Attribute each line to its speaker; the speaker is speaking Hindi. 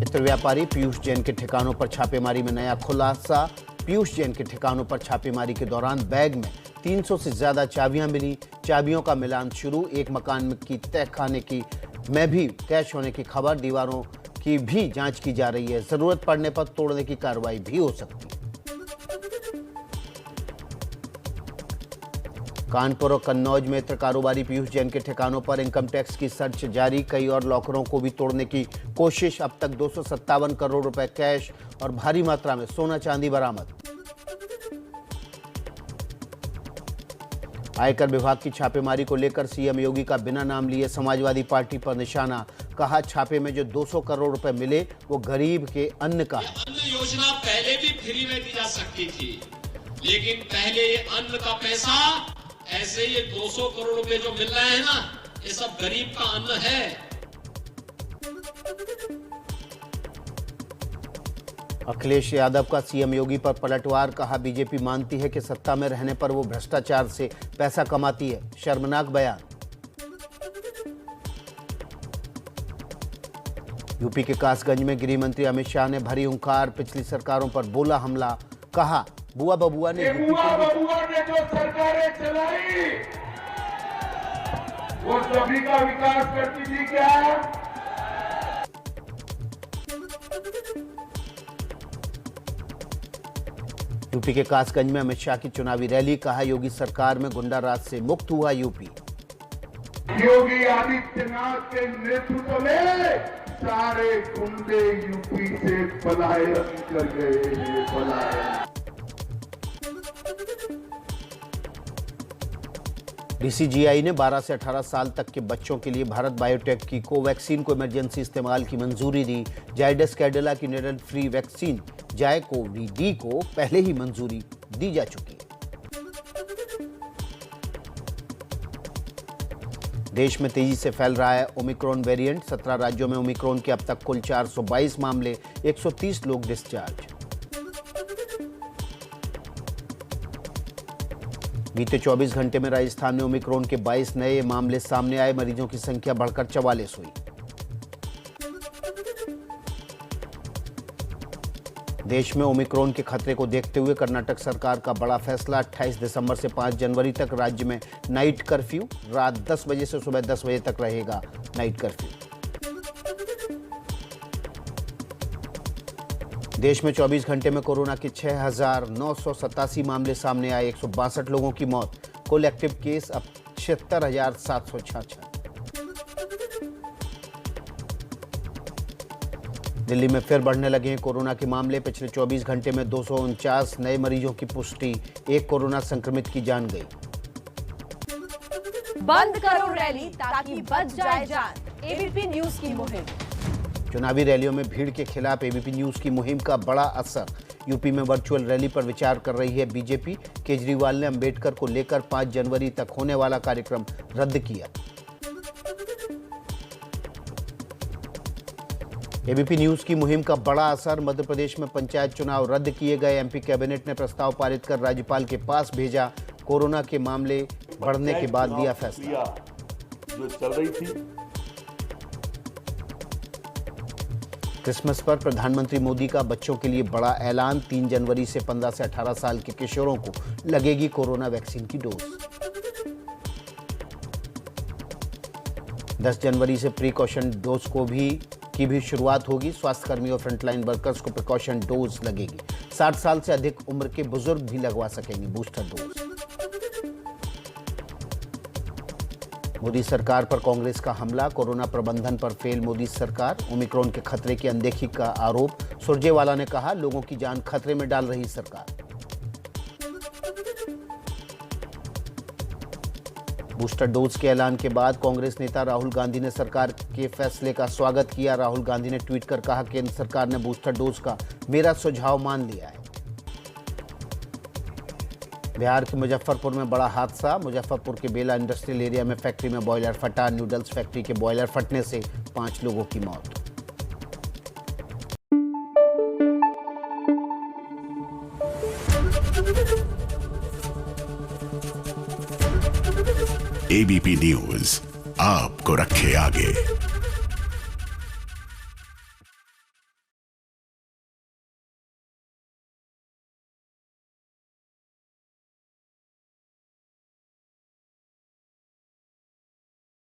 Speaker 1: इत्र व्यापारी पीयूष जैन के ठिकानों पर छापेमारी में नया खुलासा। पीयूष जैन के ठिकानों पर छापेमारी के दौरान बैग में 300 से ज्यादा चाबियां मिली। चाबियों का मिलान शुरू। एक मकान की तहखाने की में भी कैश होने की खबर। दीवारों की भी जांच की जा रही है। जरूरत पड़ने पर तोड़ने की कार्रवाई भी हो सकती है। कानपुर और कन्नौज में इत्र कारोबारी पीयूष जैन के ठिकानों पर इनकम टैक्स की सर्च जारी। कई और लॉकरों को भी तोड़ने की कोशिश। अब तक 257 करोड़ रुपए कैश और भारी मात्रा में सोना चांदी बरामद। आयकर विभाग की छापेमारी को लेकर सीएम योगी का बिना नाम लिए समाजवादी पार्टी पर निशाना। कहा, छापे में जो 200 करोड़ रुपए मिले वो गरीब के अन्न का है।
Speaker 2: अन्न योजना पहले भी फ्री में दी जा सकती थी, लेकिन पहले ये अन्न का पैसा, ऐसे ये 200 करोड़ रुपए जो मिल रहे हैं ना, ये सब गरीब का अन्न है।
Speaker 1: अखिलेश यादव का सीएम योगी पर पलटवार। कहा, बीजेपी मानती है कि सत्ता में रहने पर वो भ्रष्टाचार से पैसा कमाती है। शर्मनाक बयान। यूपी के कासगंज में गृह मंत्री अमित शाह ने भरी हुंकार। पिछली सरकारों पर बोला हमला। कहा, बुआ बबुआ ने
Speaker 3: जो सरकारें चलाई वो सभी का विकास करती थी क्या?
Speaker 1: यूपी के कासगंज में अमित शाह की चुनावी रैली। कहा, योगी सरकार में गुंडा राज से मुक्त हुआ यूपी।
Speaker 3: योगी आदित्यनाथ के नेतृत्व में सारे गुंडे यूपी से पलायन कर गए हैं। पलायन।
Speaker 1: डीसीजीआई ने 12 से 18 साल तक के बच्चों के लिए भारत बायोटेक की कोवैक्सीन को इमरजेंसी इस्तेमाल की मंजूरी दी। जायडस कैडिला की निडल फ्री वैक्सीन जायकोवी-डी को पहले ही मंजूरी दी जा चुकी है। देश में तेजी से फैल रहा है ओमिक्रॉन वेरिएंट। 17 राज्यों में ओमिक्रॉन के अब तक कुल 422 मामले, 130 लोग डिस्चार्ज। बीते 24 घंटे में राजस्थान में ओमिक्रॉन के 22 नए मामले सामने आए। मरीजों की संख्या बढ़कर 44 हुई। देश में ओमिक्रॉन के खतरे को देखते हुए कर्नाटक सरकार का बड़ा फैसला। 28 दिसंबर से 5 जनवरी तक राज्य में नाइट कर्फ्यू। रात 10 बजे से सुबह 10 बजे तक रहेगा नाइट कर्फ्यू। देश में 24 घंटे में कोरोना के 6,987 मामले सामने आए। 162 लोगों की मौत। कुल एक्टिव केस अब 76,766। दिल्ली में फिर बढ़ने लगे हैं कोरोना के मामले। पिछले 24 घंटे में 249 नए मरीजों की पुष्टि। एक कोरोना संक्रमित की जान गई।
Speaker 4: बंद करो रैली ताकि बच जाए जान। एबीपी न्यूज की मुहिम।
Speaker 1: चुनावी रैलियों में भीड़ के खिलाफ एबीपी न्यूज की मुहिम का बड़ा असर। यूपी में वर्चुअल रैली पर विचार कर रही है बीजेपी। केजरीवाल ने अंबेडकर को लेकर 5 जनवरी तक होने वाला कार्यक्रम रद्द किया। एबीपी न्यूज की मुहिम का बड़ा असर। मध्य प्रदेश में पंचायत चुनाव रद्द किए गए। एमपी कैबिनेट ने प्रस्ताव पारित कर राज्यपाल के पास भेजा। कोरोना के मामले बढ़ने के बाद लिया फैसला।
Speaker 3: जो चल रही थी।
Speaker 1: क्रिसमस पर प्रधानमंत्री मोदी का बच्चों के लिए बड़ा ऐलान। 3 जनवरी से 15 से 18 साल के किशोरों को लगेगी कोरोना वैक्सीन की डोज। 10 जनवरी से प्रिकॉशन डोज की भी शुरुआत होगी। स्वास्थ्य कर्मी और फ्रंटलाइन वर्कर्स को प्रिकॉशन डोज लगेगी। 60 साल से अधिक उम्र के बुजुर्ग भी लगवा सकेंगे बूस्टर डोज। मोदी सरकार पर कांग्रेस का हमला। कोरोना प्रबंधन पर फेल मोदी सरकार। ओमिक्रॉन के खतरे की अनदेखी का आरोप। सुरजेवाला ने कहा, लोगों की जान खतरे में डाल रही सरकार। बूस्टर डोज के ऐलान के बाद कांग्रेस नेता राहुल गांधी ने सरकार के फैसले का स्वागत किया। राहुल गांधी ने ट्वीट कर कहा, केंद्र सरकार ने बूस्टर डोज का मेरा सुझाव मान लिया है। बिहार के मुजफ्फरपुर में बड़ा हादसा। मुजफ्फरपुर के बेला इंडस्ट्रियल एरिया में फैक्ट्री में बॉयलर फटा। नूडल्स फैक्ट्री के बॉयलर फटने से 5 लोगों की मौत।
Speaker 5: एबीपी न्यूज आपको रखे आगे।